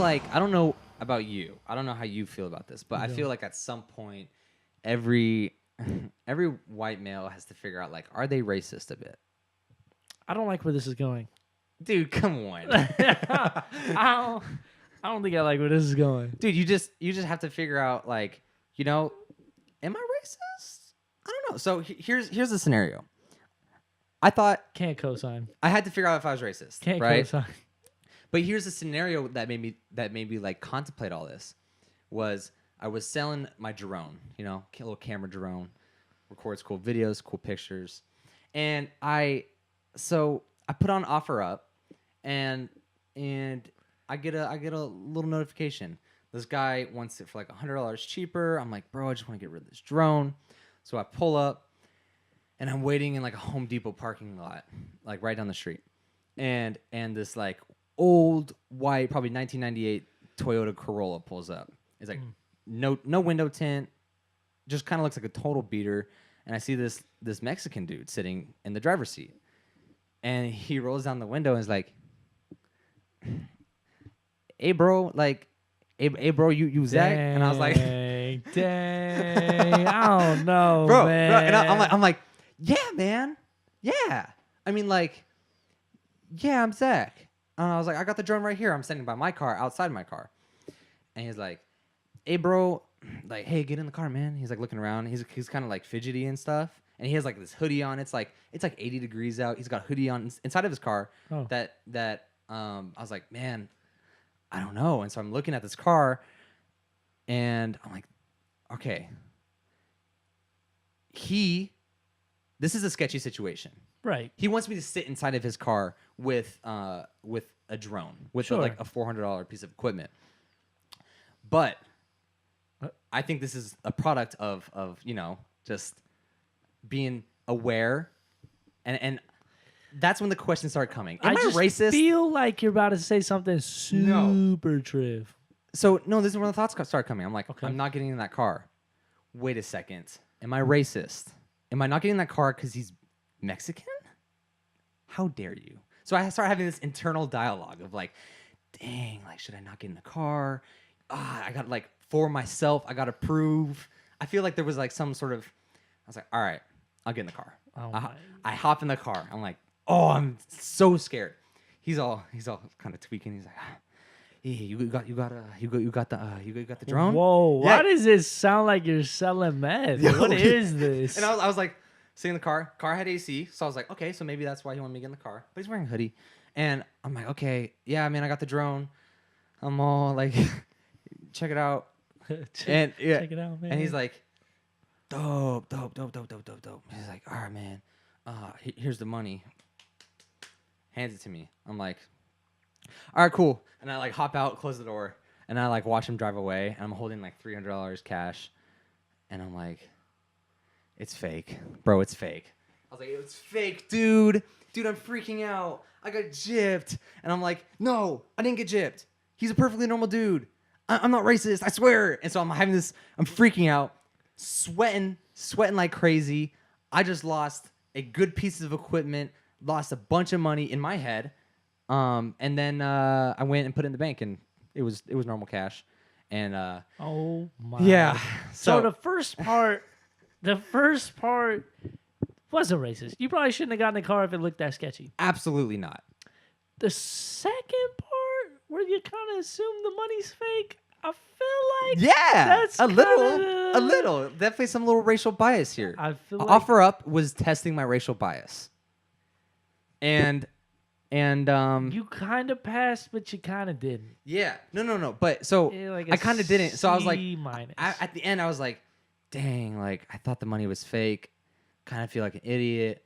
like, I don't know about you. I don't know how you feel about this, but I feel like at some point, every white male has to figure out, like, are they racist a bit? I don't like where this is going. Dude, come on. I don't think I like where this is going. Dude, you just have to figure out, like, you know, am I racist? I don't know. So here's the scenario. I thought Can't co-sign. I had to figure out if I was racist, Can't right? co-sign. But here's the scenario that made me like contemplate all this. Was I was selling my drone, you know, a little camera drone, records cool videos, cool pictures, and I put on OfferUp, and I get a little notification. This guy wants it for like $100 cheaper. I'm like, bro, I just want to get rid of this drone. So I pull up, and I'm waiting in like a Home Depot parking lot, like right down the street, and this like old white, probably 1998 Toyota Corolla pulls up. It's like no window tint, just kind of looks like a total beater. And I see this Mexican dude sitting in the driver's seat, and he rolls down the window and is like, "Hey, bro, like, hey, bro, you Zach?" And I was like, "Dang, I don't know, bro, man." And I'm like, "Yeah, man, yeah. I mean, like, yeah, I'm Zach." And I was like, "I got the drone right here. I'm standing by my car, outside my car." And he's like, "Hey, bro, like, hey, get in the car, man." He's like looking around. He's kind of like fidgety and stuff. And he has like this hoodie on. It's like 80 degrees out. He's got a hoodie on inside of his car. Oh. That I was like, man, I don't know. And so I'm looking at this car, and I'm like, okay, this is a sketchy situation. Right. He wants me to sit inside of his car with a drone, with Sure. like a $400 piece of equipment. But I think this is a product of you know, just being aware, and that's when the questions start coming. Am I just racist? Feel like you're about to say something super triv. So no, this is when the thoughts start coming. I'm like, Okay. I'm not getting in that car. Wait a second. Am I racist? Am I not getting in that car because he's Mexican? How dare you? So I start having this internal dialogue of like, dang, like, should I not get in the car? I got like, for myself, I got to prove. I feel like there was like some sort of, I was like, all right, I'll get in the car. I hop in the car. I'm like, oh, I'm so scared. He's all kind of tweaking. He's like, hey, you got the drone? Whoa! Yeah. Why does it sound like you're selling meth? Yo. What is this? And I was like, sitting in the car. Car had AC, so I was like, okay, so maybe that's why he wanted me to get in the car. But he's wearing a hoodie, and I'm like, okay, yeah, man, I got the drone. I'm all like, check it out, and yeah, Check it out, man. and he's like, dope. He's like, all right, man, here's the money. Hands it to me. I'm like, all right, cool. And I like hop out, close the door, and I like watch him drive away. And I'm holding like $300 cash, and I'm like, it's fake, bro. It's fake. I was like, it's fake, dude. Dude, I'm freaking out. I got gypped, and I'm like, no, I didn't get gypped. He's a perfectly normal dude. I'm not racist, I swear. And so I'm having this. I'm freaking out, sweating like crazy. I just lost a good piece of equipment, lost a bunch of money in my head. And then I went and put it in the bank, and it was normal cash. And oh my. yeah. So the first part wasn't racist. You probably shouldn't have gotten in the car if it looked that sketchy. Absolutely not. The second part, where you kind of assume the money's fake, I feel like that's a little. Definitely some little racial bias here. I feel like OfferUp was testing my racial bias, and you kind of passed, but you kind of didn't. yeah, no. But so Yeah, like I kind of didn't. So I was like, C-. at the end, I was like, dang, like I thought the money was fake. Kind of feel like an idiot,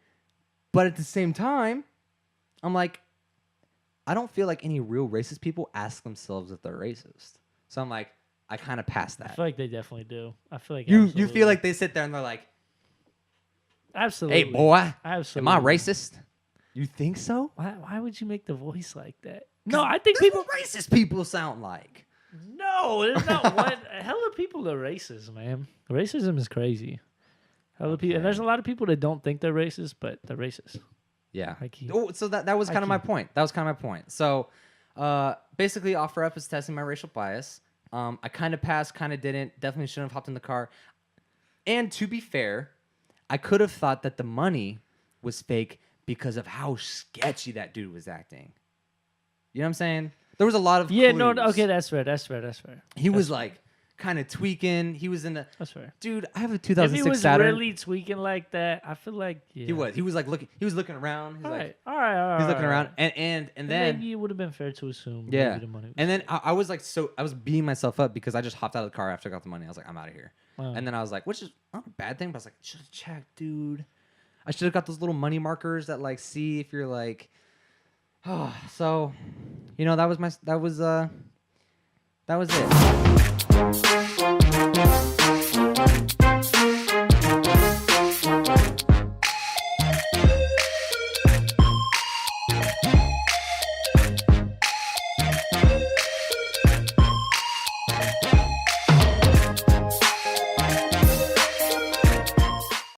but at the same time, I'm like, I don't feel like any real racist people ask themselves if they're racist. So I'm like, I kind of passed that. I feel like they definitely do. I feel like You absolutely. feel like they sit there and they're like, absolutely. hey, boy, Absolutely. am I racist? You think so? Why would you make the voice like that? No, I think people. Racist people sound like. No, there's not one. Hella people are racist, man. Racism is crazy. Hella people, and there's a lot of people that don't think they're racist, but they're racist. Yeah. Like So that was kind of my point. So Basically, offer up is testing my racial bias. I kind of passed, kind of didn't. Definitely shouldn't have hopped in the car. And to be fair, I could have thought that the money was fake because of how sketchy that dude was acting. You know what I'm saying? There was a lot of clues. Okay, that's fair. He was like kind of tweaking. He was in the. That's fair. Dude, I have a If 2006 he was Saturn. really tweaking like that, I feel like He was. He was like looking. He was looking around. He's All like. right. He's looking around, and then maybe it would have been fair to assume. yeah, Maybe the money was and then I was like, I was beating myself up because I just hopped out of the car after I got the money. I was like, I'm out of here. Wow. And then I was like, which is not a bad thing, but I was like, should have checked, dude. I should have got those little money markers that like see if you're like, oh. So, that was it.